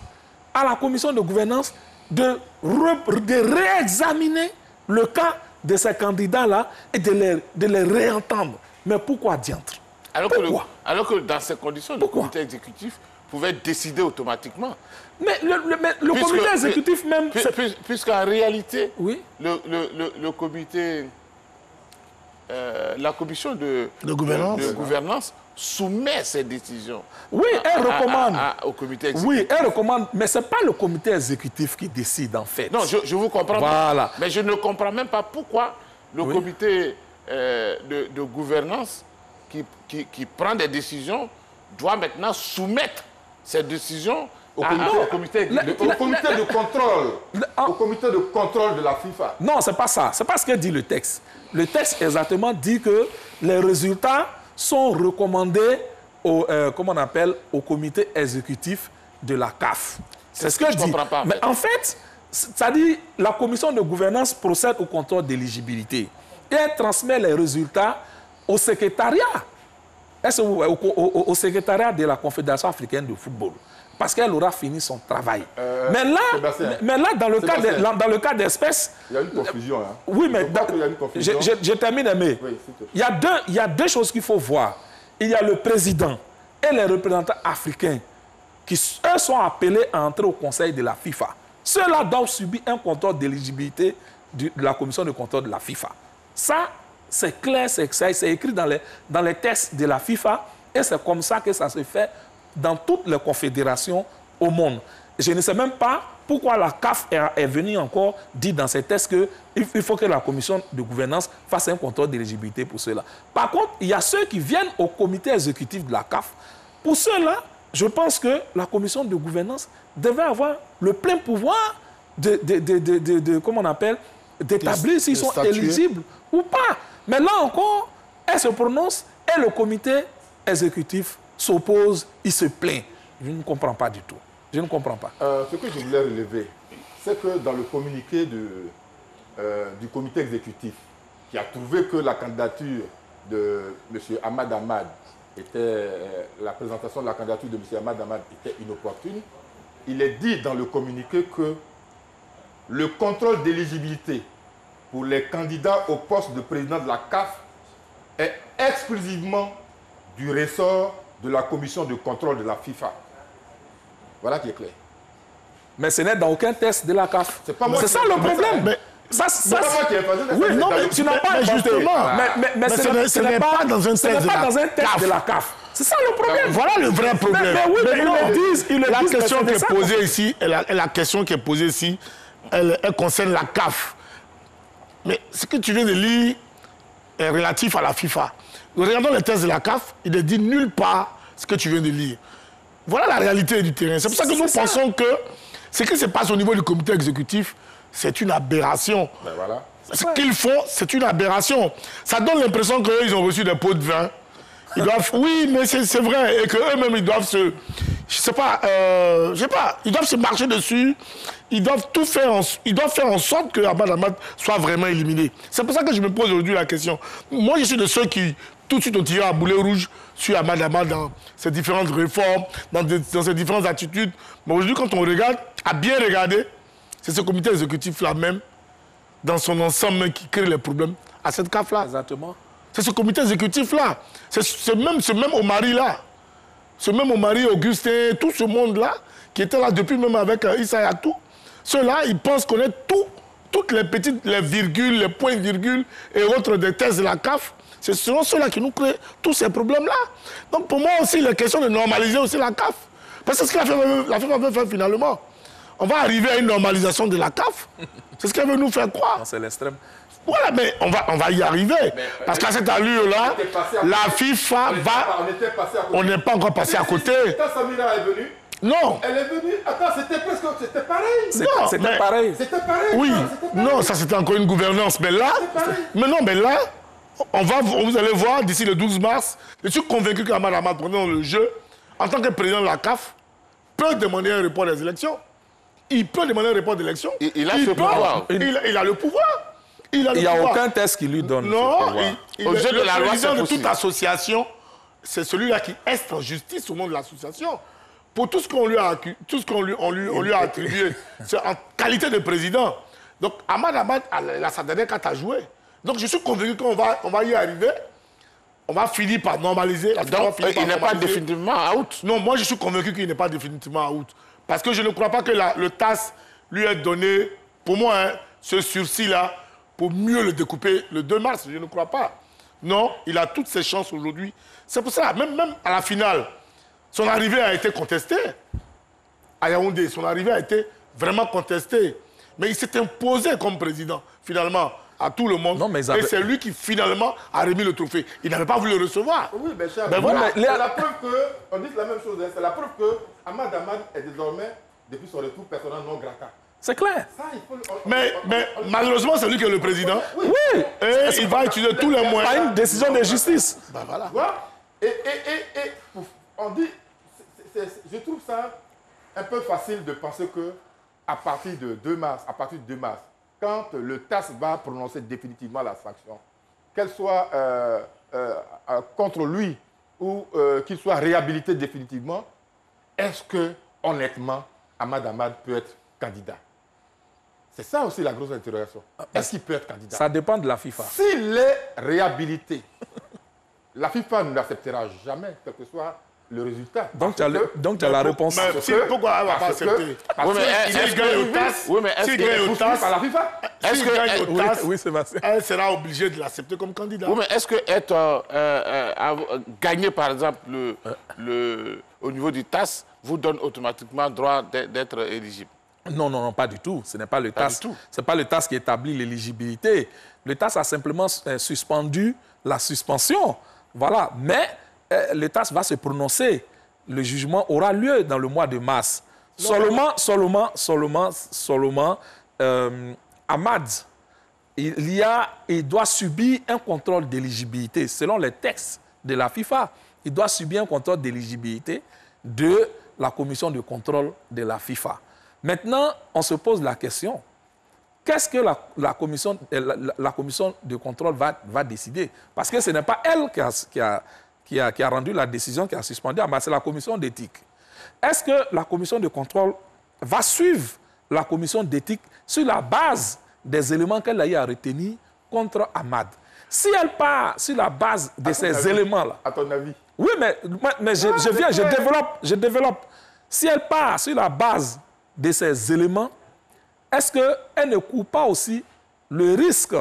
[SPEAKER 2] à la commission de gouvernance de réexaminer le cas de ces candidats-là et de les réentendre. Mais pourquoi diantre?
[SPEAKER 1] Alors que dans ces conditions, le comité exécutif pouvait décider automatiquement.
[SPEAKER 2] Mais le comité exécutif même...
[SPEAKER 1] Puisqu'en réalité,
[SPEAKER 2] oui,
[SPEAKER 1] le comité... la commission de
[SPEAKER 4] gouvernance
[SPEAKER 1] soumet ses décisions.
[SPEAKER 2] Oui, elle recommande.
[SPEAKER 1] Au comité exécutif.
[SPEAKER 2] Oui, elle recommande, mais ce n'est pas le comité exécutif qui décide, en fait.
[SPEAKER 1] Non, je vous comprends.
[SPEAKER 2] Voilà.
[SPEAKER 1] Mais je ne comprends même pas pourquoi le comité de gouvernance qui prend des décisions doit maintenant soumettre ces décisions
[SPEAKER 3] au comité de contrôle. Au comité de contrôle de la FIFA.
[SPEAKER 2] Non, ce n'est pas ça. Ce n'est pas ce que dit le texte. Le texte exactement dit que les résultats sont recommandés au comité exécutif de la CAF. C'est ce que je dis.
[SPEAKER 1] Pas,
[SPEAKER 2] Mais en fait, ça dit la commission de gouvernance procède au contrôle d'éligibilité et elle transmet les résultats au secrétariat. Au secrétariat de la Confédération africaine de football. Parce qu'elle aura fini son travail. Mais là, dans le cas d'espèce...
[SPEAKER 3] Il y a une confusion. Hein.
[SPEAKER 2] Oui, mais
[SPEAKER 3] il y a une confusion.
[SPEAKER 2] Je termine, mais oui, il y a deux choses qu'il faut voir. Il y a le président et les représentants africains qui, eux, sont appelés à entrer au conseil de la FIFA. Ceux-là doivent subir un contrôle d'éligibilité de la commission de contrôle de la FIFA. Ça, c'est clair, c'est écrit dans les textes de la FIFA et c'est comme ça que ça se fait dans toutes les confédérations au monde. Je ne sais même pas pourquoi la CAF est venue encore dire dans ces textes qu'il faut que la commission de gouvernance fasse un contrôle d'éligibilité pour cela. Par contre, il y a ceux qui viennent au comité exécutif de la CAF. Pour ceux-là, je pense que la commission de gouvernance devait avoir le plein pouvoir comment on appelle, d'établir s'ils sont éligibles ou pas. Mais là encore, elle se prononce et le comité exécutif s'oppose, il se plaint. Je ne comprends pas du tout. Je ne comprends pas.
[SPEAKER 3] Ce que je voulais relever, c'est que dans le communiqué du comité exécutif, qui a trouvé que la candidature de M. Ahmad Ahmad la présentation de la candidature de M. Ahmad Ahmad était inopportune, il est dit dans le communiqué que le contrôle d'éligibilité pour les candidats au poste de président de la CAF est exclusivement du ressort de la commission de contrôle de la FIFA. Voilà qui est clair.
[SPEAKER 2] Mais ce n'est dans aucun test de la CAF. C'est ça le problème. Mais oui, non, mais tu n'as pas
[SPEAKER 4] justement.
[SPEAKER 2] Mais ce n'est pas dans un test de la CAF. C'est ça le problème.
[SPEAKER 4] Voilà le vrai problème.
[SPEAKER 2] Mais oui, mais ils le disent.
[SPEAKER 4] La question qui est posée ici, la question qui est posée ici, elle concerne la CAF. Mais ce que tu viens de lire est relatif à la FIFA. Regardons les tests de la CAF, il ne dit nulle part ce que tu viens de lire. Voilà la réalité du terrain. C'est pour ça que nous pensons que ce qui se passe au niveau du comité exécutif, c'est une aberration.
[SPEAKER 3] Ben voilà.
[SPEAKER 4] Ce qu'ils font, c'est une aberration. Ça donne l'impression qu'ils ont reçu des pots de vin. Ils doivent, oui, mais c'est vrai. Et qu'eux-mêmes, ils doivent se... Je sais pas, ils doivent se marcher dessus. Ils doivent tout faire, ils doivent faire en sorte que Ahmad Ahmad soit vraiment éliminé. C'est pour ça que je me pose aujourd'hui la question. Moi, je suis de ceux qui, tout de suite, ont tiré à boulet rouge sur Ahmad Ahmad dans ses différentes réformes, dans ses différentes attitudes. Mais aujourd'hui, quand on regarde, à bien regarder, c'est ce comité exécutif-là même, dans son ensemble, qui crée les problèmes à cette CAF-là.
[SPEAKER 2] Exactement.
[SPEAKER 4] C'est ce comité exécutif-là. C'est même Omari-là. Ce même Omari, Augustin, tout ce monde-là, qui était là depuis même avec Issa Yatou. Ceux-là, ils pensent connaître toutes les petites, les virgules, les points-virgules et autres des thèses de la CAF. Ce sont ceux-là qui nous créent tous ces problèmes-là. Donc pour moi aussi, il est question de normaliser aussi la CAF. Parce que c'est ce que la FIFA veut faire finalement. On va arriver à une normalisation de la CAF. C'est ce qu'elle veut nous faire croire.
[SPEAKER 2] C'est l'extrême.
[SPEAKER 4] Voilà, mais on va y arriver. Parce qu'à cette allure-là, la FIFA va... On n'est pas encore passé à côté.
[SPEAKER 3] Quand Samira est venue,
[SPEAKER 4] non.
[SPEAKER 3] Elle est venue... Attends, c'était pareil.
[SPEAKER 2] C'était pareil.
[SPEAKER 3] C'était pareil.
[SPEAKER 4] Oui. Non, ça c'était encore une gouvernance. Mais là... Mais non, mais là, vous allez voir, d'ici le 12 mars, je suis convaincu qu'Ahmad Ahmad, pendant le jeu, en tant que président de la CAF, peut demander un report des élections. Il peut demander un report d'élection.
[SPEAKER 1] Il a ce pouvoir.
[SPEAKER 4] Il a le pouvoir.
[SPEAKER 2] Il n'y a aucun test qui lui donne
[SPEAKER 4] non,
[SPEAKER 2] ce pouvoir.
[SPEAKER 4] Le président de toute association, c'est celui-là qui est en justice au nom de l'association. Pour tout ce qu'on lui a attribué, c'est en qualité de président. Donc, Ahmad Ahmad, il a sa dernière carte à jouer. Donc, je suis convaincu qu'on va y arriver. On va finir par normaliser.
[SPEAKER 1] Donc, il n'est pas définitivement out.
[SPEAKER 4] Non, moi, je suis convaincu qu'il n'est pas définitivement out. Parce que je ne crois pas que le TAS lui ait donné, pour moi, ce sursis-là, pour mieux le découper le 2 mars. Je ne crois pas. Non, il a toutes ses chances aujourd'hui. C'est pour ça, même à la finale, son arrivée a été contestée. À Yaoundé, son arrivée a été vraiment contestée. Mais il s'est imposé comme président, finalement, à tout le monde. Non, mais et c'est lui qui, finalement, a remis le trophée. Il n'avait pas voulu le recevoir.
[SPEAKER 3] Oui, mais cher,
[SPEAKER 4] voilà.
[SPEAKER 3] C'est la preuve que, on dit la même chose, hein, c'est la preuve que Ahmad Ahmad est désormais, depuis son retour, persona non grata.
[SPEAKER 2] C'est clair.
[SPEAKER 3] Ça, il faut
[SPEAKER 4] mais malheureusement, c'est lui qui est le président.
[SPEAKER 2] Oui.
[SPEAKER 4] Et il va utiliser tous les moyens.
[SPEAKER 2] Pas une décision de justice.
[SPEAKER 4] Ben voilà.
[SPEAKER 3] Et on dit, je trouve ça un peu facile de penser que à partir de 2 mars, quand le TAS va prononcer définitivement la sanction, qu'elle soit contre lui ou qu'il soit réhabilité définitivement, est-ce que, honnêtement, Ahmad Ahmad peut être candidat? C'est ça aussi la grosse interrogation. Est-ce qu'il peut être candidat?
[SPEAKER 2] Ça dépend de la FIFA.
[SPEAKER 3] S'il est réhabilité, la FIFA ne l'acceptera jamais, quel que soit le résultat.
[SPEAKER 2] Donc, tu as la réponse.
[SPEAKER 4] Mais pourquoi elle ne va pas accepter? S'il gagne au TAS, s'il gagne au TAS,
[SPEAKER 3] la FIFA,
[SPEAKER 4] s'il gagne au TAS,
[SPEAKER 2] oui, Sébastien,
[SPEAKER 4] elle sera obligée de l'accepter comme candidat.
[SPEAKER 1] Oui, mais est-ce que gagner, par exemple, au niveau du TAS, vous donne automatiquement droit d'être éligible?
[SPEAKER 2] Non, pas du tout. Ce n'est pas le TAS. Ce n'est pas le TAS qui établit l'éligibilité. Le TAS a simplement suspendu la suspension. Voilà. Mais le TAS va se prononcer. Le jugement aura lieu dans le mois de mars. Seulement, Ahmad, il doit subir un contrôle d'éligibilité. Selon les textes de la FIFA, il doit subir un contrôle d'éligibilité de la commission de contrôle de la FIFA. Maintenant, on se pose la question, qu'est-ce que la commission de contrôle va décider? Parce que ce n'est pas elle qui a rendu la décision, qui a suspendu, mais c'est la commission d'éthique. Est-ce que la commission de contrôle va suivre la commission d'éthique sur la base des éléments qu'elle a eu à retenir contre Ahmad? Si elle part sur la base de ces éléments-là...
[SPEAKER 3] À ton avis?
[SPEAKER 2] Oui, mais je développe. Si elle part sur la base de ces éléments, est-ce qu'elle ne court pas aussi le risque,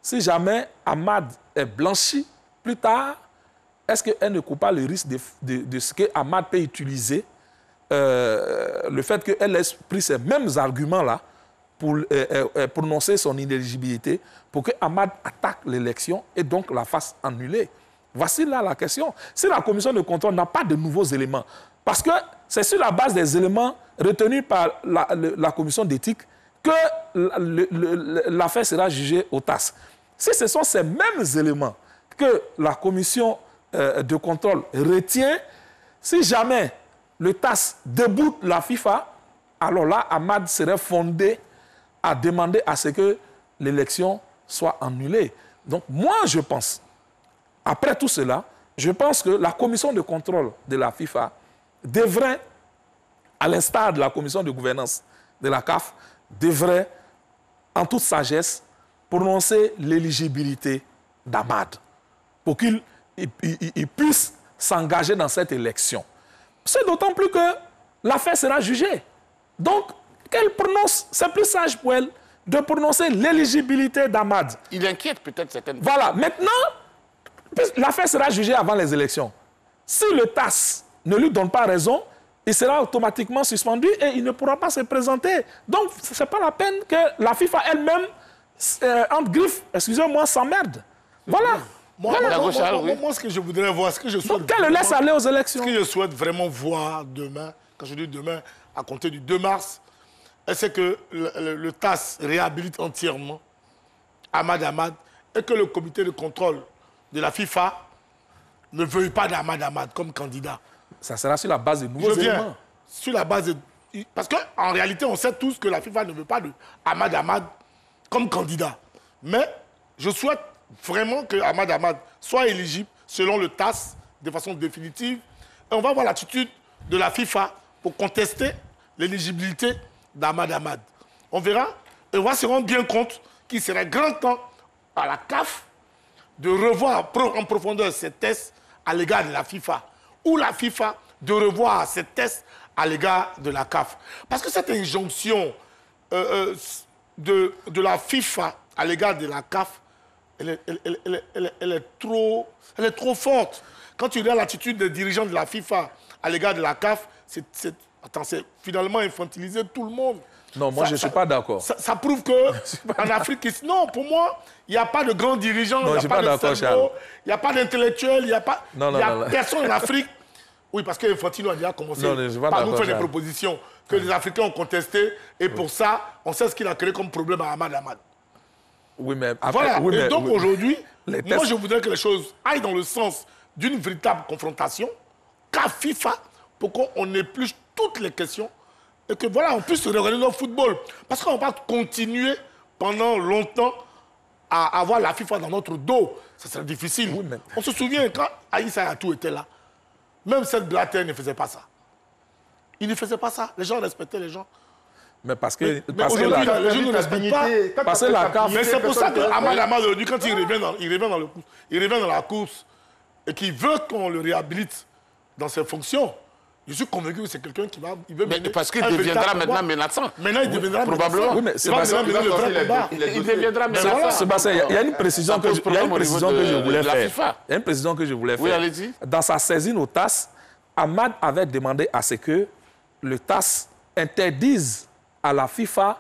[SPEAKER 2] si jamais Ahmad est blanchi plus tard, est-ce qu'elle ne court pas le risque de ce que Ahmad peut utiliser, le fait qu'elle ait pris ces mêmes arguments-là pour prononcer son inéligibilité, pour que Ahmad attaque l'élection et donc la fasse annuler? Voici là la question. Si la commission de contrôle n'a pas de nouveaux éléments, parce que c'est sur la base des éléments retenus par la commission d'éthique que l'affaire sera jugée au TAS. Si ce sont ces mêmes éléments que la commission de contrôle retient, si jamais le TAS déboute la FIFA, alors là, Ahmad serait fondé à demander à ce que l'élection soit annulée. Donc moi, je pense, après tout cela, je pense que la commission de contrôle de la FIFA devrait, à l'instar de la commission de gouvernance de la CAF, devrait, en toute sagesse, prononcer l'éligibilité d'Ahmad pour qu'il puisse s'engager dans cette élection. C'est d'autant plus que l'affaire sera jugée. Donc, qu'elle prononce, c'est plus sage pour elle de prononcer l'éligibilité d'Ahmad.
[SPEAKER 1] Il inquiète peut-être certaines...
[SPEAKER 2] Voilà, maintenant, l'affaire sera jugée avant les élections. Si le TAS ne lui donne pas raison, il sera automatiquement suspendu et il ne pourra pas se présenter. Donc, ce n'est pas la peine que la FIFA elle-même, entre griffes, excusez-moi, s'emmerde. Voilà.
[SPEAKER 4] Moi, ce que je voudrais voir, ce que je souhaite...
[SPEAKER 2] Donc, qu'elle le laisse aller aux élections.
[SPEAKER 4] Ce que je souhaite vraiment voir demain, quand je dis demain, à compter du 2 mars, c'est que le TAS réhabilite entièrement Ahmad Ahmad et que le comité de contrôle de la FIFA ne veuille pas d'Ahmad Ahmad comme candidat.
[SPEAKER 2] Ça sera sur la base de nouveaux éléments.
[SPEAKER 4] Sur la base de... Parce qu'en réalité, on sait tous que la FIFA ne veut pas d'Ahmad Ahmad comme candidat. Mais je souhaite vraiment que Ahmad Ahmad soit éligible selon le TAS de façon définitive. Et on va voir l'attitude de la FIFA pour contester l'éligibilité d'Ahmad Ahmad. On verra et on va se rendre bien compte qu'il serait grand temps à la CAF de revoir en profondeur ces tests à l'égard de la FIFA, ou la FIFA de revoir ces tests à l'égard de la CAF. Parce que cette injonction de la FIFA à l'égard de la CAF elle est trop forte. Quand tu regardes l'attitude des dirigeants de la FIFA à l'égard de la CAF, c'est finalement infantiliser tout le monde.
[SPEAKER 2] Non, moi, je ne suis pas d'accord.
[SPEAKER 4] Ça prouve qu'en Afrique, non, pour moi, il n'y a pas de grands dirigeants, il n'y a pas de cerveau, il n'y a pas d'intellectuels, il n'y a personne en Afrique. Oui, parce qu'Infantino a déjà commencé par nous faire des propositions que les Africains ont contestées. Et pour ça, on sait ce qu'il a créé comme problème à Ahmad Ahmad.
[SPEAKER 2] Oui, mais...
[SPEAKER 4] Voilà. Et donc aujourd'hui, moi, je voudrais que les choses aillent dans le sens d'une véritable confrontation, qu'à FIFA, pour qu'on épluche toutes les questions et que voilà, on puisse regarder notre football. Parce qu'on ne va pas continuer pendant longtemps à avoir la FIFA dans notre dos. Ça serait difficile. Oui, mais... On se souvient quand Aïssa Yatou était là. Même cette Blatter ne faisait pas ça. Il ne faisait pas ça. Les gens respectaient les gens.
[SPEAKER 2] Mais parce que...
[SPEAKER 4] les gens ne respectent pas.
[SPEAKER 2] Parce que la CAF...
[SPEAKER 4] Mais c'est pour ça que Ahmad Ahmad, aujourd'hui, quand il revient dans la course et qu'il veut qu'on le réhabilite dans ses fonctions, je suis convaincu que c'est quelqu'un qui va...
[SPEAKER 1] Parce qu'il deviendra maintenant menaçant.
[SPEAKER 4] Maintenant, il deviendra
[SPEAKER 1] probablement.
[SPEAKER 4] menaçant.
[SPEAKER 1] Oui, mais Sébastien,
[SPEAKER 4] il deviendra menaçant.
[SPEAKER 2] Sébastien, il y a une précision que je voulais faire. Il y a une précision que je voulais faire.
[SPEAKER 1] Oui, allez-y.
[SPEAKER 2] Dans sa saisine au TAS, Ahmad avait demandé à ce que le TAS interdise à la FIFA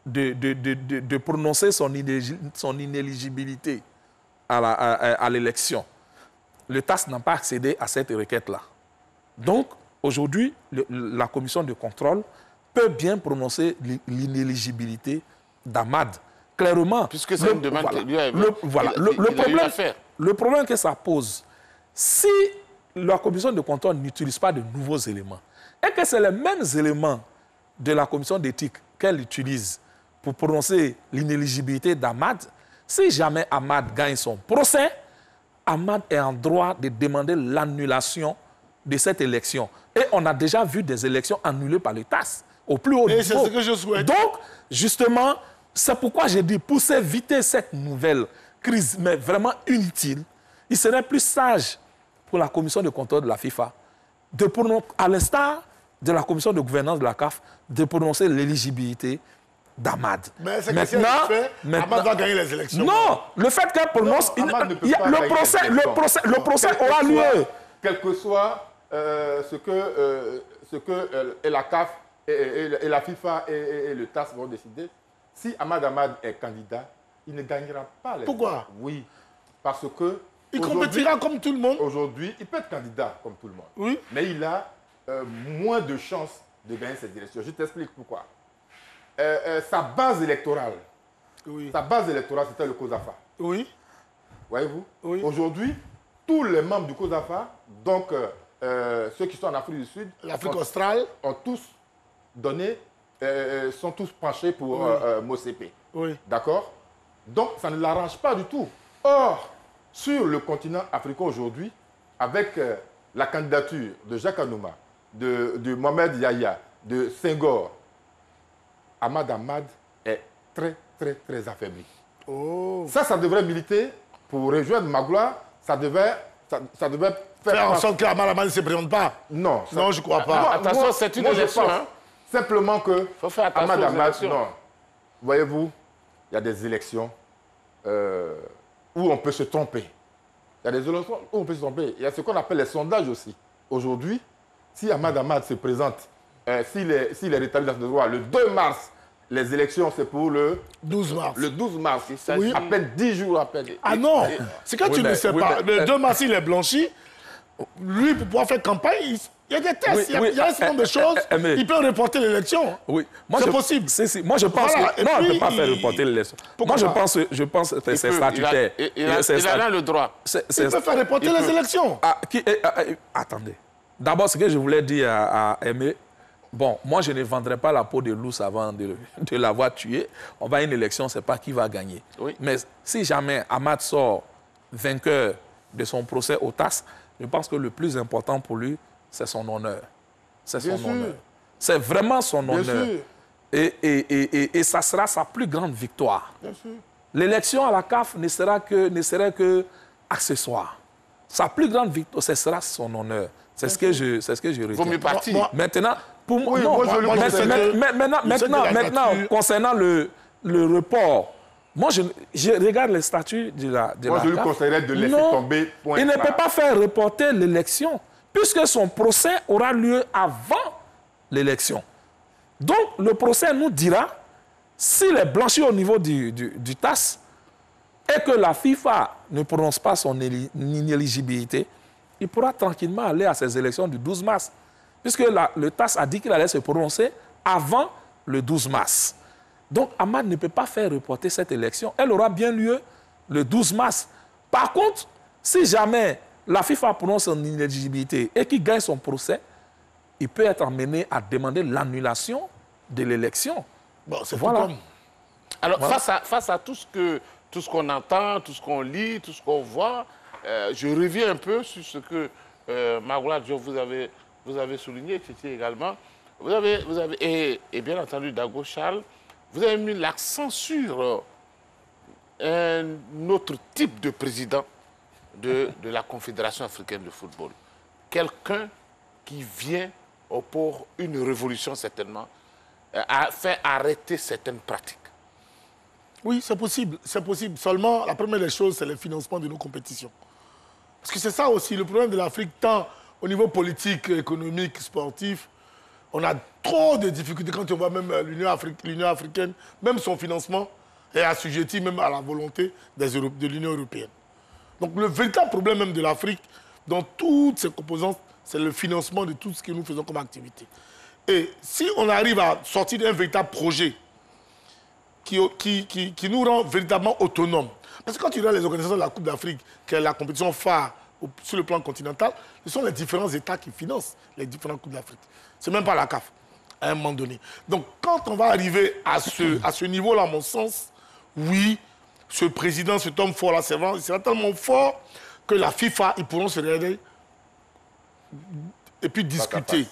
[SPEAKER 2] de prononcer son inéligibilité à l'élection. Le TAS n'a pas accédé à cette requête-là. Donc, aujourd'hui, la commission de contrôle peut bien prononcer l'inéligibilité d'Ahmad. Clairement.
[SPEAKER 1] Puisque c'est une demande que lui a
[SPEAKER 2] le problème que ça pose, si la commission de contrôle n'utilise pas de nouveaux éléments, et que c'est les mêmes éléments de la commission d'éthique qu'elle utilise pour prononcer l'inéligibilité d'Ahmad, si jamais Ahmad gagne son procès, Ahmad est en droit de demander l'annulation de cette élection. Et on a déjà vu des élections annulées par le TAS au plus haut niveau.
[SPEAKER 4] C'est ce que je souhaite.
[SPEAKER 2] Donc, justement, c'est pourquoi j'ai dit, pour éviter cette nouvelle crise, mais vraiment inutile, il serait plus sage pour la commission de contrôle de la FIFA, de prononcer, à l'instar de la commission de gouvernance de la CAF, de prononcer l'éligibilité d'Ahmad.
[SPEAKER 4] Mais c'est que si elle le fait, Ahmad va gagner les élections.
[SPEAKER 2] Non, le fait qu'elle prononce, le procès aura lieu.
[SPEAKER 3] Quel que soit ce que la CAF et la FIFA et le TAS vont décider, si Ahmad Ahmad est candidat, il ne gagnera pas les
[SPEAKER 4] Pourquoi?
[SPEAKER 3] élections. Oui, parce que...
[SPEAKER 4] Il compétira comme tout le monde.
[SPEAKER 3] Aujourd'hui, il peut être candidat comme tout le monde.
[SPEAKER 4] Oui.
[SPEAKER 3] Mais il a moins de chances de gagner cette élection. Je t'explique pourquoi. Sa base électorale, c'était le COSAFA.
[SPEAKER 4] Oui.
[SPEAKER 3] Voyez-vous?
[SPEAKER 4] Oui.
[SPEAKER 3] Aujourd'hui, tous les membres du COSAFA, donc ceux qui sont en Afrique du Sud,
[SPEAKER 4] l'Afrique australe,
[SPEAKER 3] ont tous donné, sont tous penchés pour Motsepe.
[SPEAKER 4] Oui.
[SPEAKER 3] D'accord? Donc, ça ne l'arrange pas du tout. Or, sur le continent africain aujourd'hui, avec la candidature de Jacques Anouma, de Mohamed Yahya, de Senghor, Ahmad Ahmad est très, très, très affaibli.
[SPEAKER 4] Oh.
[SPEAKER 3] Ça devrait militer pour rejoindre Magloire. Ça devait faire
[SPEAKER 4] en sorte qu'Ahmad Ahmad ne se présente pas.
[SPEAKER 3] Non.
[SPEAKER 4] Non, je ne crois pas.
[SPEAKER 1] Attention, c'est une élection.
[SPEAKER 3] Simplement que
[SPEAKER 1] faut faire attention
[SPEAKER 3] Ahmad Ahmad,
[SPEAKER 1] non.
[SPEAKER 3] Voyez-vous, il y a des élections où on peut se tromper. Il y a des élections où on peut se tromper. Il y a ce qu'on appelle les sondages aussi. Aujourd'hui, si Ahmad Ahmad se présente, s'il est rétabli dans ce droit, le 2 mars, les élections, c'est pour le
[SPEAKER 4] 12 mars.
[SPEAKER 3] Le 12 mars,
[SPEAKER 4] oui.
[SPEAKER 3] À peine 10 jours après.
[SPEAKER 4] Ah non, c'est que tu ne sais pas. Le 2 mars, il est blanchi. Lui, pour pouvoir faire campagne, il y a des tests, il y a un certain nombre de choses. Il peut reporter l'élection.
[SPEAKER 2] Oui,
[SPEAKER 4] c'est possible.
[SPEAKER 2] Moi, je pense que... Non, il ne peut pas faire reporter l'élection. Moi, je pense que c'est statutaire.
[SPEAKER 1] Il a le droit.
[SPEAKER 4] Il peut faire reporter les élections.
[SPEAKER 2] Attendez. D'abord, ce que je voulais dire à Aimé, bon, moi, je ne vendrai pas la peau de l'ours avant de l'avoir tué. On va à une élection, ce n'est pas qui va gagner.
[SPEAKER 1] Oui.
[SPEAKER 2] Mais si jamais Ahmad sort vainqueur de son procès au TAS, je pense que le plus important pour lui, c'est son honneur. C'est son honneur. C'est vraiment son honneur. Et ça sera sa plus grande victoire. L'élection à la CAF ne serait que accessoire. Sa plus grande victoire, ce sera son honneur. C'est ce que je retiens.
[SPEAKER 1] Vaut mieux partir.
[SPEAKER 2] Maintenant, pour
[SPEAKER 3] moi,
[SPEAKER 2] maintenant, concernant le report Moi, je regarde les statuts de la
[SPEAKER 3] Moi, je lui conseillerais de laisser tomber. Point
[SPEAKER 2] il ne peut pas faire reporter l'élection, puisque son procès aura lieu avant l'élection. Donc, le procès nous dira s'il est blanchi au niveau du TAS et que la FIFA ne prononce pas son inéligibilité, il pourra tranquillement aller à ces élections du 12 mars, puisque le TAS a dit qu'il allait se prononcer avant le 12 mars. Donc, Hamad ne peut pas faire reporter cette élection. Elle aura bien lieu le 12 mars. Par contre, si jamais la FIFA prononce son inéligibilité et qu'il gagne son procès, il peut être amené à demander l'annulation de l'élection.
[SPEAKER 4] Bon, c'est
[SPEAKER 2] voilà.
[SPEAKER 1] Alors, voilà. Face à tout ce qu'on entend, tout ce qu'on lit, tout ce qu'on voit, je reviens un peu sur ce que Magoula Diop, vous avez souligné, Titi également. Vous avez et bien entendu Dago Charles, vous avez mis l'accent sur un autre type de président de la Confédération africaine de football. Quelqu'un qui vient pour une révolution, certainement, à faire arrêter certaines pratiques.
[SPEAKER 4] Oui, c'est possible. C'est possible. Seulement, la première des choses, c'est le financement de nos compétitions. Parce que c'est ça aussi, le problème de l'Afrique, tant au niveau politique, économique, sportif, on a trop de difficultés quand on voit même l'Union africaine, même son financement est assujetti même à la volonté de l'Union européenne. Donc le véritable problème même de l'Afrique, dans toutes ses composantes, c'est le financement de tout ce que nous faisons comme activité. Et si on arrive à sortir d'un véritable projet qui nous rend véritablement autonomes, parce que quand tu regardes les organisations de la Coupe d'Afrique, qui est la compétition phare sur le plan continental, ce sont les différents États qui financent les différentes Coupes d'Afrique. Ce n'est même pas la CAF, à un moment donné. Donc, quand on va arriver à ce niveau-là, à mon sens, oui, ce président, cet homme fort-là, il sera tellement fort que la FIFA, ils pourront se regarder et puis discuter,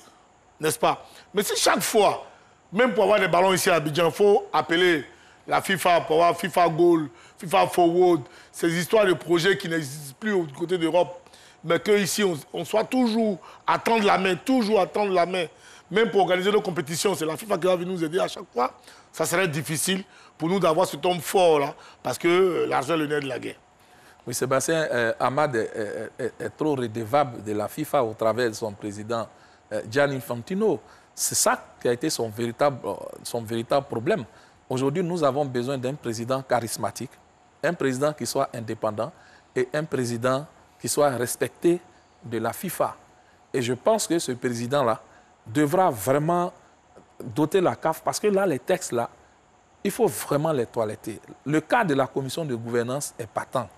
[SPEAKER 4] n'est-ce pas? Mais si chaque fois, même pour avoir des ballons ici à Abidjan, il faut appeler la FIFA pour avoir FIFA Goal, FIFA Forward, ces histoires de projets qui n'existent plus au côté d'Europe, mais qu'ici, on soit toujours à tendre la main, même pour organiser nos compétitions, c'est la FIFA qui va venir nous aider à chaque fois. Ça serait difficile pour nous d'avoir cet homme fort-là, parce que l'argent est le nerf de la guerre.
[SPEAKER 2] Oui, Sébastien, Hamad est trop redevable de la FIFA au travers de son président Gianni Infantino. C'est ça qui a été son véritable problème. Aujourd'hui, nous avons besoin d'un président charismatique, un président qui soit indépendant et un président qui soit respecté de la FIFA. Et je pense que ce président-là devra vraiment doter la CAF, parce que là, les textes, là, il faut vraiment les toiletter. Le cas de la commission de gouvernance est patent.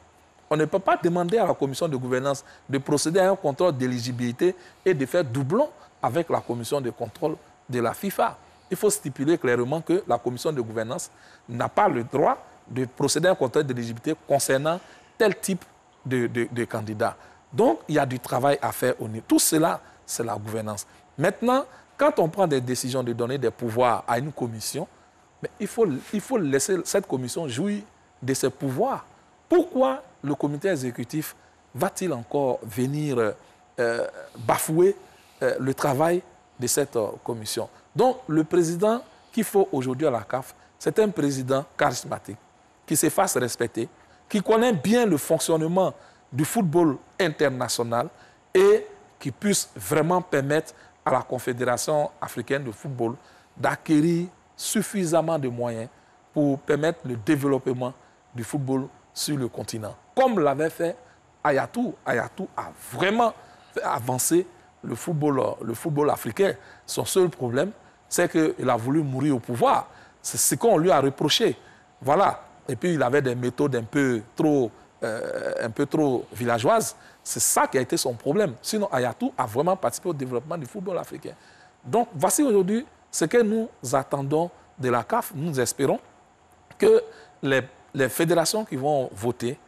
[SPEAKER 2] On ne peut pas demander à la commission de gouvernance de procéder à un contrôle d'éligibilité et de faire doublon avec la commission de contrôle de la FIFA. Il faut stipuler clairement que la commission de gouvernance n'a pas le droit de procéder à un contrôle d'éligibilité concernant tel type de candidats. Donc, il y a du travail à faire au niveau. Tout cela, c'est la gouvernance. Maintenant, quand on prend des décisions de donner des pouvoirs à une commission, mais il faut laisser cette commission jouir de ses pouvoirs. Pourquoi le comité exécutif va-t-il encore venir bafouer le travail de cette commission? Donc, le président qu'il faut aujourd'hui à la CAF, c'est un président charismatique, qui se fasse respecter, qui connaît bien le fonctionnement du football international et qui puisse vraiment permettre à la Confédération africaine de football d'acquérir suffisamment de moyens pour permettre le développement du football sur le continent. Comme l'avait fait Ayatou. Ayatou a vraiment fait avancer le football africain. Son seul problème, c'est qu'il a voulu mourir au pouvoir. C'est ce qu'on lui a reproché. Voilà. Et puis, il avait des méthodes un peu trop villageoises. C'est ça qui a été son problème. Sinon, Ayatou a vraiment participé au développement du football africain. Donc, voici aujourd'hui ce que nous attendons de la CAF. Nous espérons que les fédérations qui vont voter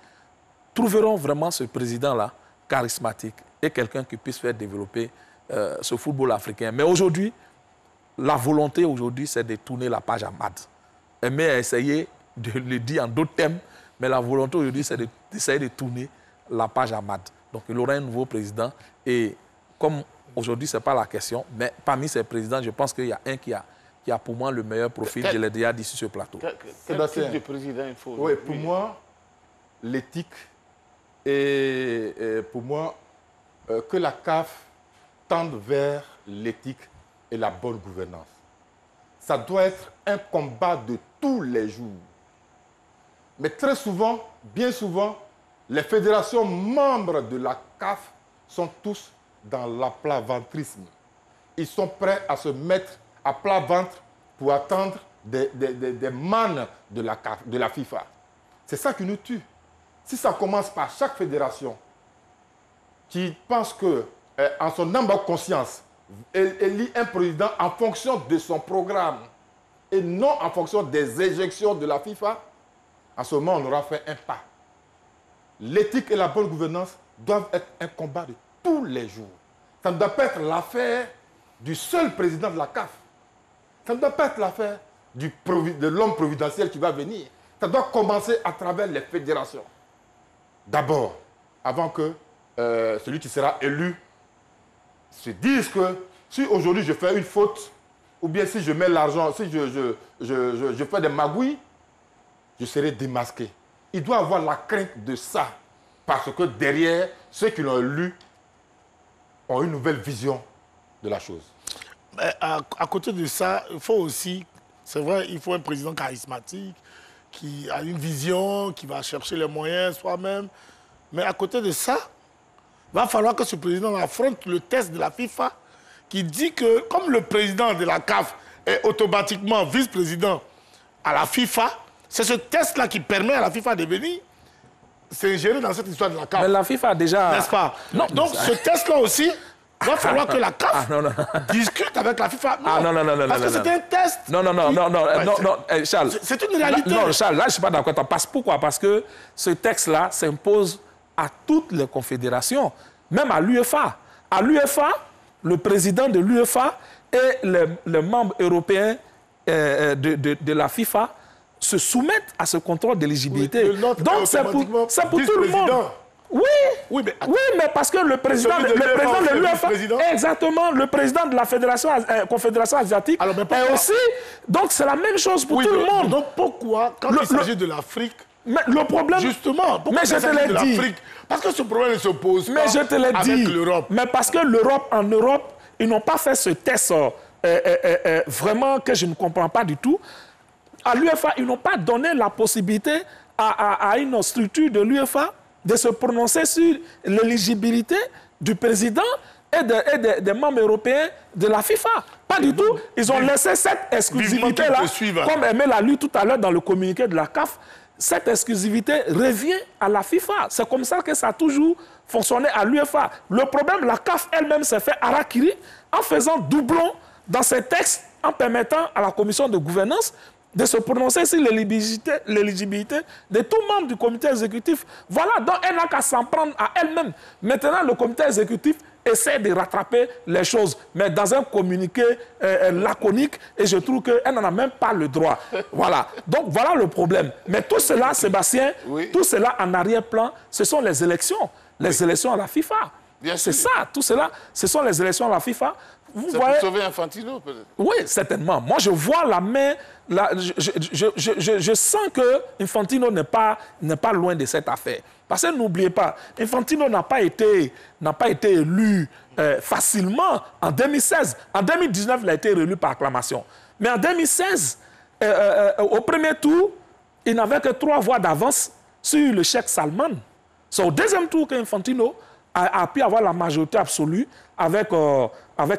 [SPEAKER 2] trouveront vraiment ce président-là charismatique et quelqu'un qui puisse faire développer ce football africain. Mais aujourd'hui, la volonté aujourd'hui, c'est de tourner la page Hamad. Mais essayer de le dire en d'autres thèmes, mais la volonté aujourd'hui, c'est d'essayer de tourner la page Hamad. Donc, il aura un nouveau président. Et comme aujourd'hui, ce n'est pas la question, mais parmi ces présidents, je pense qu'il y a un qui qui a pour moi le meilleur profil, je l'ai déjà dit sur ce plateau.
[SPEAKER 1] Quel type de président il faut?
[SPEAKER 3] Oui, pour moi, l'éthique et pour moi, que la CAF tende vers l'éthique et la bonne gouvernance. Ça doit être un combat de tous les jours. Mais très souvent, bien souvent, les fédérations membres de la CAF sont tous dans l'aplat-ventrisme. Ils sont prêts à se mettre à plat ventre pour attendre des mannes de la CAF, de la FIFA. C'est ça qui nous tue. Si ça commence par chaque fédération qui pense que, en son âme et conscience, elle élit un président en fonction de son programme et non en fonction des éjections de la FIFA, à ce moment, on aura fait un pas. L'éthique et la bonne gouvernance doivent être un combat de tous les jours. Ça ne doit pas être l'affaire du seul président de la CAF. Ça ne doit pas être l'affaire de l'homme providentiel qui va venir. Ça doit commencer à travers les fédérations. D'abord, avant que celui qui sera élu se dise que si aujourd'hui je fais une faute, ou bien si je mets l'argent, si je fais des magouilles, je serai démasqué. Il doit avoir la crainte de ça. Parce que derrière, ceux qui l'ont lu ont une nouvelle vision de la chose.
[SPEAKER 4] À côté de ça, il faut aussi, c'est vrai, il faut un président charismatique, qui a une vision, qui va chercher les moyens soi-même. Mais à côté de ça, il va falloir que ce président affronte le test de la FIFA qui dit que, comme le président de la CAF est automatiquement vice-président à la FIFA, c'est ce test-là qui permet à la FIFA de venir s'ingérer dans cette histoire de la CAF.
[SPEAKER 2] Mais la FIFA a déjà...
[SPEAKER 4] N'est-ce pas? Non, donc ce test-là aussi, il va falloir que la CAF discute avec la FIFA. Non, parce que c'est un test.
[SPEAKER 2] Non, Charles.
[SPEAKER 4] C'est une réalité.
[SPEAKER 2] Non, Charles, là, je ne suis pas d'accord. Pourquoi? Parce que ce texte-là s'impose à toutes les confédérations, même à l'UEFA. À l'UEFA, le président de l'UEFA et les membres européens de la FIFA se soumettent à ce contrôle d'éligibilité. Donc, c'est pour tout le monde. Oui, mais parce que le président de l'UEFA, exactement, le président de la Confédération asiatique est aussi... Donc, c'est la même chose pour tout le monde.
[SPEAKER 4] Donc, pourquoi, quand il s'agit de l'Afrique...
[SPEAKER 2] Mais le problème...
[SPEAKER 4] Justement,
[SPEAKER 2] mais je te l'ai dit.
[SPEAKER 4] Parce que ce problème ne se pose pas
[SPEAKER 2] je te l'ai dit.
[SPEAKER 4] Avec l'Europe.
[SPEAKER 2] Mais parce que en Europe, ils n'ont pas fait ce test vraiment que je ne comprends pas du tout. À l'UEFA, ils n'ont pas donné la possibilité à une structure de l'UEFA de se prononcer sur l'éligibilité du président et des membres européens de la FIFA. Pas du tout. Ils ont laissé cette exclusivité-là, comme Aimé l'a lu tout à l'heure dans le communiqué de la CAF, cette exclusivité revient à la FIFA. C'est comme ça que ça a toujours fonctionné à l'UEFA. Le problème, la CAF elle-même s'est fait harakiri en faisant doublon dans ses textes, en permettant à la commission de gouvernance de se prononcer sur l'éligibilité de tout membre du comité exécutif. Voilà, donc elle n'a qu'à s'en prendre à elle-même. Maintenant, le comité exécutif essaie de rattraper les choses, mais dans un communiqué laconique, et je trouve qu'elle n'en a même pas le droit. Voilà, donc voilà le problème. Mais tout cela, Sébastien, tout cela en arrière-plan, ce sont les élections. Les élections à la FIFA. C'est ça, tout cela, ce sont les élections à la FIFA.
[SPEAKER 1] C'est pour sauver Infantino, peut-être?
[SPEAKER 2] Oui, certainement. Moi, je vois la main... Je sens que Infantino n'est pas loin de cette affaire. Parce que n'oubliez pas, Infantino n'a pas été élu facilement en 2016. En 2019, il a été élu par acclamation. Mais en 2016, au premier tour, il n'avait que 3 voix d'avance sur le Cheikh Salman. C'est au deuxième tour qu'Infantino a pu avoir la majorité absolue avec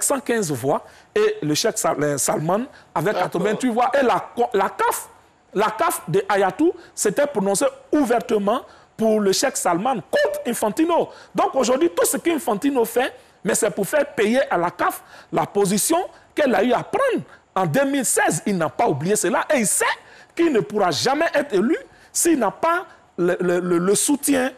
[SPEAKER 2] 115 voix et le Cheikh Salman avec 88 voix. Et la CAF de Hayatou s'était prononcée ouvertement pour le Cheikh Salman contre Infantino. Donc aujourd'hui, tout ce qu'Infantino fait, mais c'est pour faire payer à la CAF la position qu'elle a eu à prendre. En 2016, il n'a pas oublié cela et il sait qu'il ne pourra jamais être élu s'il n'a pas le soutien,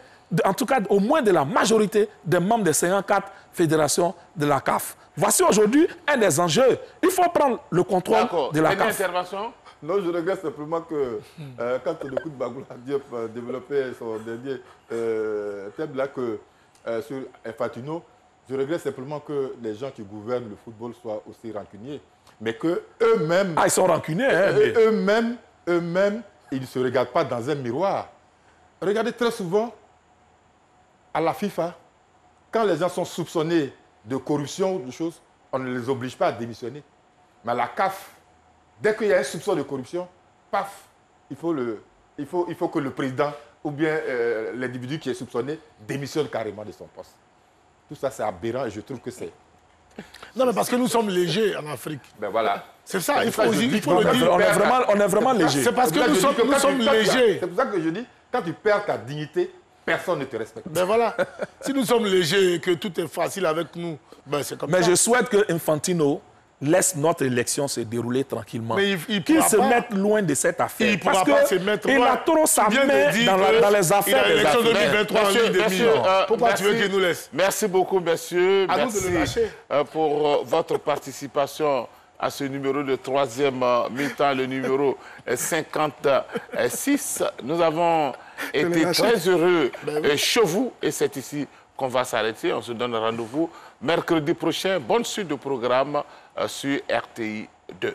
[SPEAKER 2] en tout cas au moins de la majorité des membres des 54 fédérations de la CAF. Voici aujourd'hui un des enjeux. Il faut prendre le contrôle de la CAF.
[SPEAKER 1] Intervention?
[SPEAKER 3] Non, je regrette simplement que quand le coup de Bagoula Diop développait son dernier thème là, sur Infantino, Je regrette simplement que les gens qui gouvernent le football soient aussi rancuniers. Mais qu'eux-mêmes...
[SPEAKER 2] Ah, ils sont rancuniers, hein.
[SPEAKER 3] Eux-mêmes, ils ne se regardent pas dans un miroir. Regardez très souvent, à la FIFA, quand les gens sont soupçonnés de corruption ou de choses, on ne les oblige pas à démissionner. Mais à la CAF, dès qu'il y a un soupçon de corruption, paf, il faut que le président ou bien l'individu qui est soupçonné démissionne carrément de son poste. Tout ça, c'est aberrant et je trouve que c'est...
[SPEAKER 4] Non, mais parce que nous sommes légers en Afrique.
[SPEAKER 3] Ben voilà.
[SPEAKER 4] C'est ça, il faut le dire.
[SPEAKER 2] On est vraiment légers.
[SPEAKER 4] C'est parce que nous sommes légers.
[SPEAKER 3] C'est pour ça que je dis, quand tu perds ta dignité, personne ne te respecte.
[SPEAKER 4] Ben voilà. Si nous sommes légers et que tout est facile avec nous, ben c'est comme ça.
[SPEAKER 2] Mais je souhaite que Infantino laisse notre élection se dérouler tranquillement.
[SPEAKER 4] Qu'il
[SPEAKER 2] se mette loin de cette affaire.
[SPEAKER 4] Il ne pourra pas se mettre loin.
[SPEAKER 2] Il a trop sa main dans les affaires.
[SPEAKER 4] Il a l'élection 2023 en ligne de millions. Pourquoi tu veux qu'il nous laisse?
[SPEAKER 1] Merci beaucoup, messieurs.
[SPEAKER 4] À nous de le lâcher.
[SPEAKER 1] Pour votre participation à ce numéro de troisième mi-temps, le numéro 56. Nous avons été très heureux chez vous et c'est ici qu'on va s'arrêter. On se donne rendez-vous mercredi prochain. Bonne suite de programme sur RTI 2.